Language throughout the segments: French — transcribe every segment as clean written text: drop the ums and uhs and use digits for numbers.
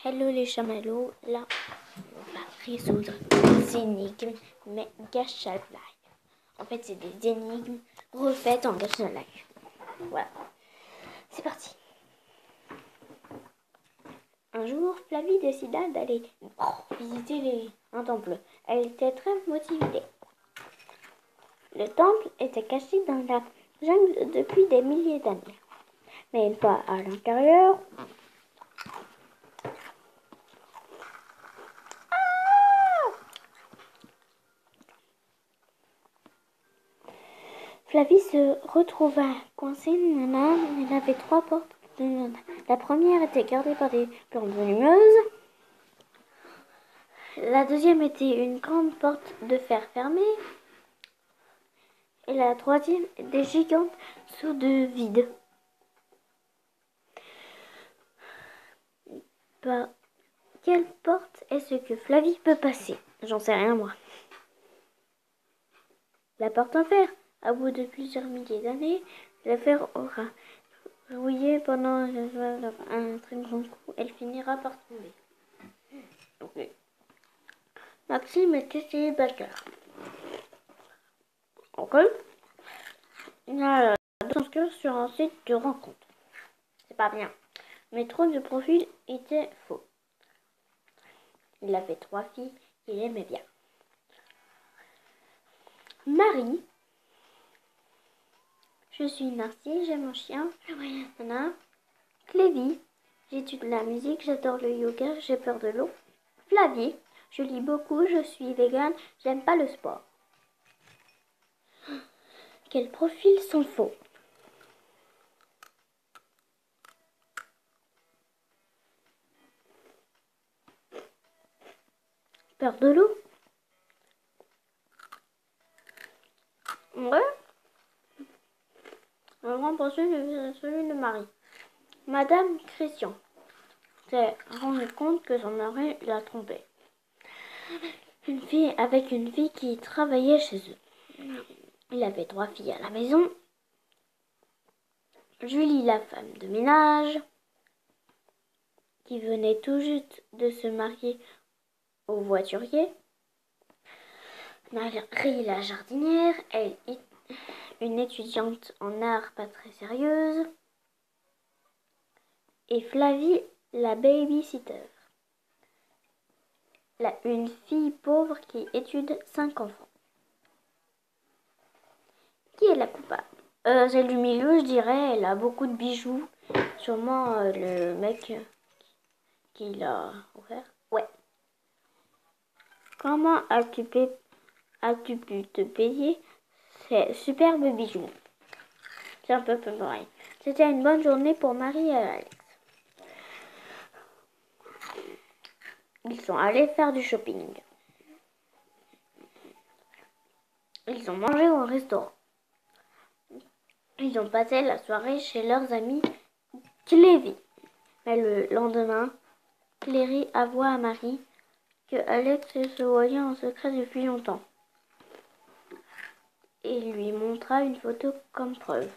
Hello les chamallows, là on va résoudre des énigmes mais Gacha Live. En fait c'est des énigmes refaites en Gacha Live. Voilà, c'est parti. Un jour, Flavie décida d'aller visiter un temple. Elle était très motivée. Le temple était caché dans la jungle depuis des milliers d'années. Mais une fois à l'intérieur, Flavie se retrouva coincée. Elle avait 3 portes. La première était gardée par des plantes venimeuses. La deuxième était une grande porte de fer fermée. Et la troisième des gigantes seaux de vide. Par quelle porte est-ce que Flavie peut passer? J'en sais rien moi. La porte en fer. À bout de plusieurs milliers d'années, le fer aura rouillé pendant un très grand coup. Elle finira par tomber. Okay. Maxime était célibataire. Ok. Il a dû s'inscrire sur un site de rencontre. C'est pas bien. Mais trop de profils étaient faux. Il avait 3 filles qu'il aimait bien. Marie. Je suis Narcisse, j'aime mon chien. Nana. Clévie. J'étudie la musique, j'adore le yoga, j'ai peur de l'eau. Flavie. Je lis beaucoup, je suis végane, j'aime pas le sport. Quels profils sont faux? Peur de l'eau? Ouais. Le grand profil est celui de Marie. Madame Christian s'est rendu compte que son mari l'a trompée. Avec une fille qui travaillait chez eux. Il avait 3 filles à la maison. Julie, la femme de ménage, qui venait tout juste de se marier au voiturier. Marie, la jardinière, elle est une étudiante en art pas très sérieuse. Et Flavie, la babysitter. Une fille pauvre qui étude 5 enfants. Qui est la coupable? Celle du milieu, je dirais. Elle a beaucoup de bijoux. Sûrement le mec qui l'a offert. Ouais. Comment as-tu pu te payer ces superbes bijoux? C'est un peu pareil. C'était une bonne journée pour Marie et Alex. Ils sont allés faire du shopping. Ils ont mangé au restaurant. Ils ont passé la soirée chez leurs amis Clévie. Mais le lendemain, Cléry avoua à Marie que Alex se voyait en secret depuis longtemps. Et lui montra une photo comme preuve.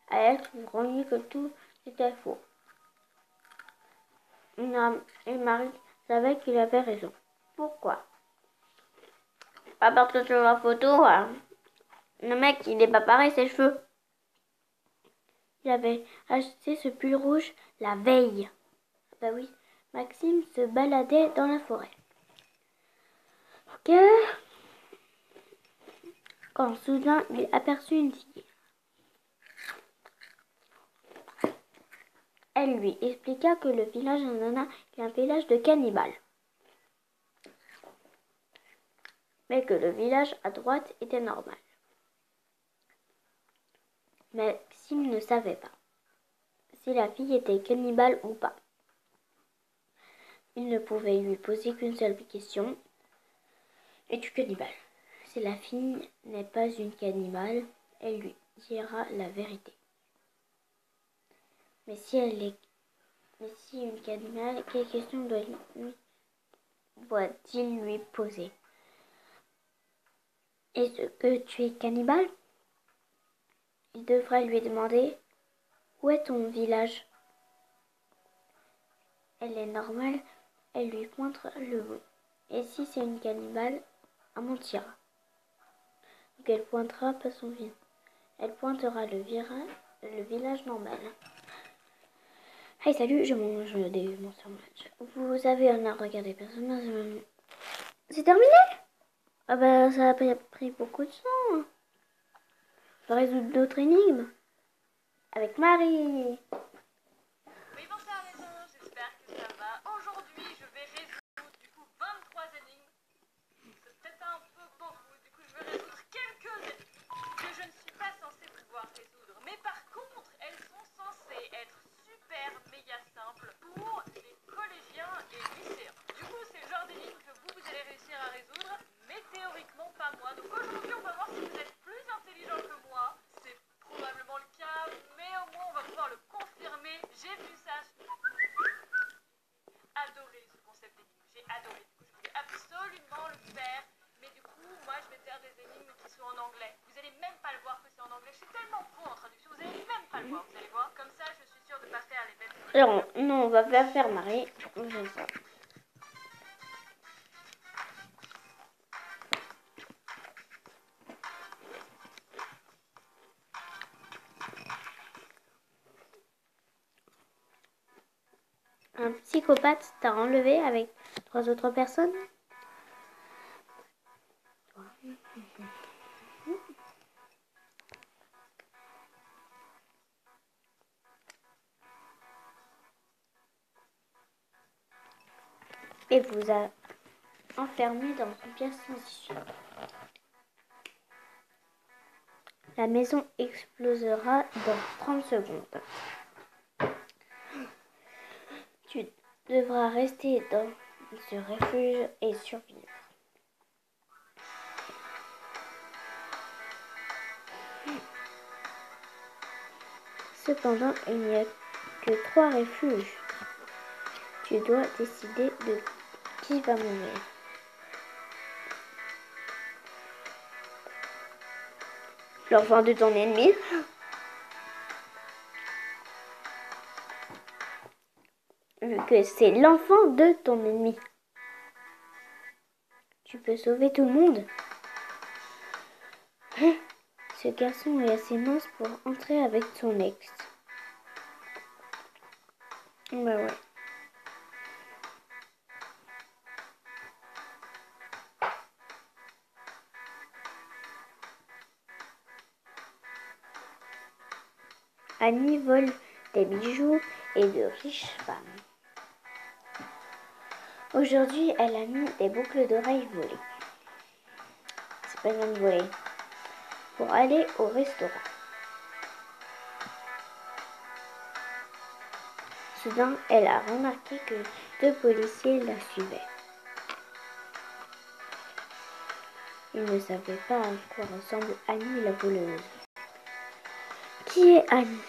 Alex comprit que tout était faux. Et Marie savait qu'il avait raison. Pourquoi? Pas parce que sur la photo, le mec, il n'est pas pareil, ses cheveux. Il avait acheté ce pull rouge la veille. Bah oui, Maxime se baladait dans la forêt. Ok. Quand soudain, il aperçut une fille. Elle lui expliqua que le village Nana est un village de cannibales. Mais que le village à droite était normal. Mais Maxime ne savait pas si la fille était cannibale ou pas. Il ne pouvait lui poser qu'une seule question. Es-tu cannibale? Si la fille n'est pas une cannibale, elle lui dira la vérité. Mais si une cannibale, quelle question doit-il lui poser? Est-ce que tu es cannibale? il devra lui demander « Où est ton village ?» Elle est normale, elle lui pointera le bout. Et si c'est une cannibale, elle mentira. Donc elle pointera pas son village. Elle pointera le village normal. Hey salut, je mange des Monster Match. Vous avez un à regarder personne. C'est terminé? Ah bah ça a pris beaucoup de temps. On va résoudre d'autres énigmes. Avec Marie. Oui, bonsoir les gens, j'espère que ça va. Aujourd'hui, je vais résoudre du coup 23 énigmes. C'est peut-être un peu beaucoup, du coup je vais résoudre quelques énigmes que je ne suis pas censée pouvoir résoudre. Mais par contre, elles sont censées être super méga simples pour les collégiens et lycéens. Du coup, c'est le genre d'énigmes que vous allez réussir à résoudre, mais théoriquement pas moi. Donc aujourd'hui, on va voir si vous êtes plus intelligent que moi. C'est probablement le cas, mais au moins on va pouvoir le confirmer. J'ai vu ça. Adoré ce concept d'énigme, j'ai adoré. Du coup, je voulais absolument le faire, mais du coup, moi, je vais faire des énigmes qui sont en anglais. Vous allez même pas le voir que c'est en anglais. Je suis tellement pro en traduction, vous allez même pas le voir. Vous allez voir. Comme ça, je suis sûre de pas faire les bêtes. Alors, non, on va pas faire Marie. On fait ça. Un psychopathe t'a enlevé avec 3 autres personnes? Et vous a enfermé dans une pièce sans issue. La maison explosera dans 30 secondes. Tu devras rester dans ce refuge et survivre. Cependant, il n'y a que 3 refuges. Tu dois décider de qui va mourir. L'enfant de ton ennemi. Vu que c'est l'enfant de ton ennemi. Tu peux sauver tout le monde. Ce garçon est assez mince pour entrer avec son ex. Bah ouais. Annie vole des bijoux et de riches femmes. Aujourd'hui, elle a mis des boucles d'oreilles volées. C'est pas bien de voler. Pour aller au restaurant. Soudain, elle a remarqué que 2 policiers la suivaient. Ils ne savaient pas à quoi ressemble Annie la voleuse. Qui est Annie?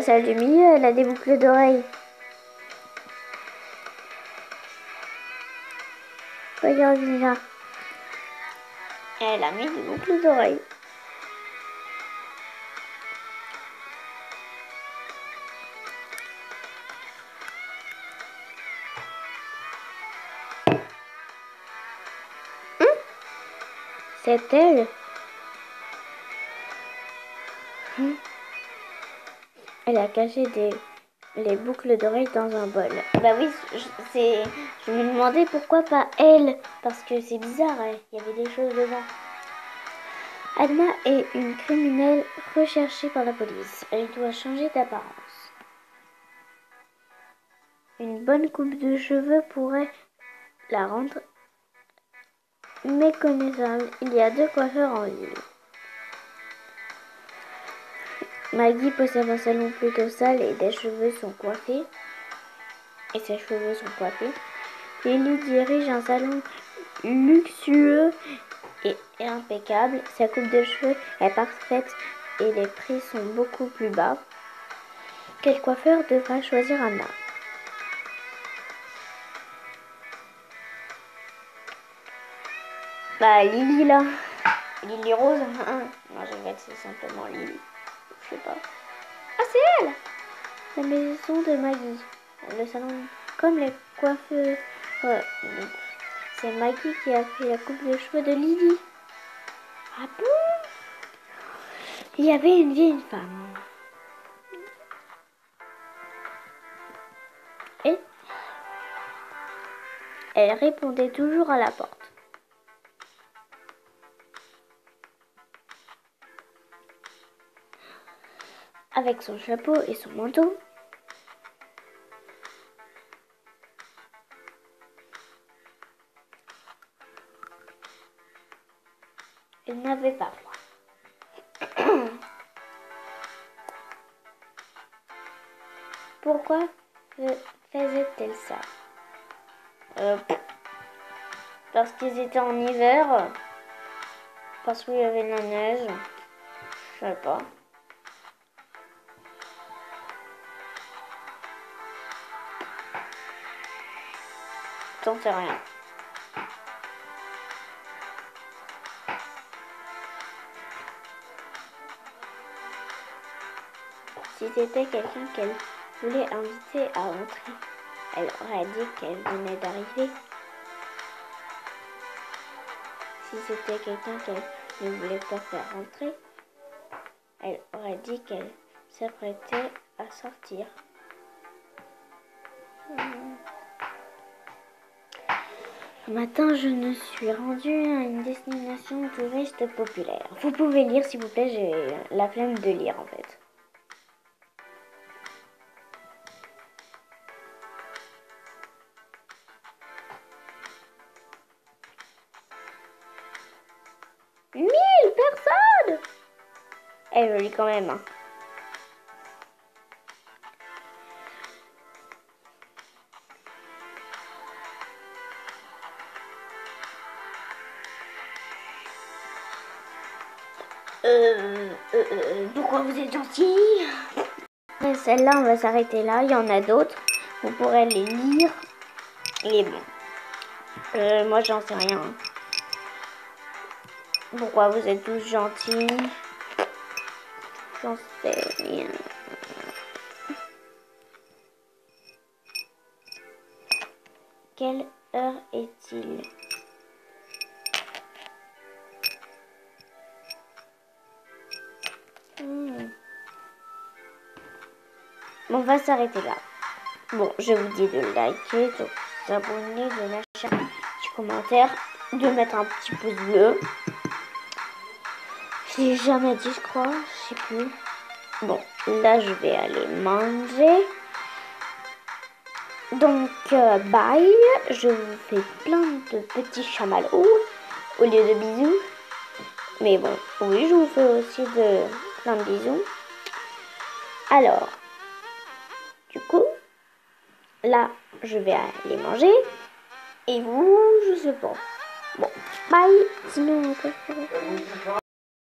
Celle du milieu, elle a des boucles d'oreilles. Regarde là. Elle a mis des boucles d'oreilles. C'est elle. Elle a caché les boucles d'oreilles dans un bol. Bah oui, je me demandais pourquoi pas elle. Parce que c'est bizarre, hein. Il y avait des choses devant. Adna est une criminelle recherchée par la police. Elle doit changer d'apparence. Une bonne coupe de cheveux pourrait la rendre méconnaissable. Il y a 2 coiffeurs en ville. Maggie possède un salon plutôt sale et ses cheveux sont coiffés. Lily dirige un salon luxueux et impeccable. Sa coupe de cheveux est parfaite et les prix sont beaucoup plus bas. Quel coiffeur devra choisir Anna? Bah Lily là. Lily Rose. Non, je vais c'est simplement Lily. Je sais pas. Ah, c'est elle! La maison de Maggie. Le salon, comme les coiffeurs. C'est Maggie qui a fait la coupe de cheveux de Lily. Ah bon? Il y avait une vieille femme. Et elle répondait toujours à la porte. Avec son chapeau et son manteau. Elle n'avait pas froid. Pourquoi faisait-elle ça? Parce qu'ils étaient en hiver. Parce qu'il y avait de la neige. Je sais pas. J'en sais rien. Si c'était quelqu'un qu'elle voulait inviter à entrer, elle aurait dit qu'elle venait d'arriver. Si c'était quelqu'un qu'elle ne voulait pas faire rentrer, elle aurait dit qu'elle s'apprêtait à sortir. Ce matin, je me suis rendue à une destination touriste populaire. Vous pouvez lire, s'il vous plaît, j'ai la flemme de lire en fait. Mille personnes! Elle est jolie quand même. Hein. Pourquoi vous êtes gentil? Celle-là, on va s'arrêter là. Il y en a d'autres. Vous pourrez les lire. Et bon. Moi, j'en sais rien. Pourquoi vous êtes tous gentils? J'en sais rien. Quelle heure est-il? Bon, on va s'arrêter là. Bon, je vous dis de liker, de vous abonner, de lâcher un petit commentaire, de mettre un petit pouce bleu. Je l'ai jamais dit, je crois, je sais plus. Bon, là, je vais aller manger. Donc, bye. Je vous fais plein de petits chamallows au lieu de bisous. Mais bon, oui, je vous fais aussi plein de bisous. Alors, du coup, là, je vais aller manger. Et vous, je sais pas. Bon, bye.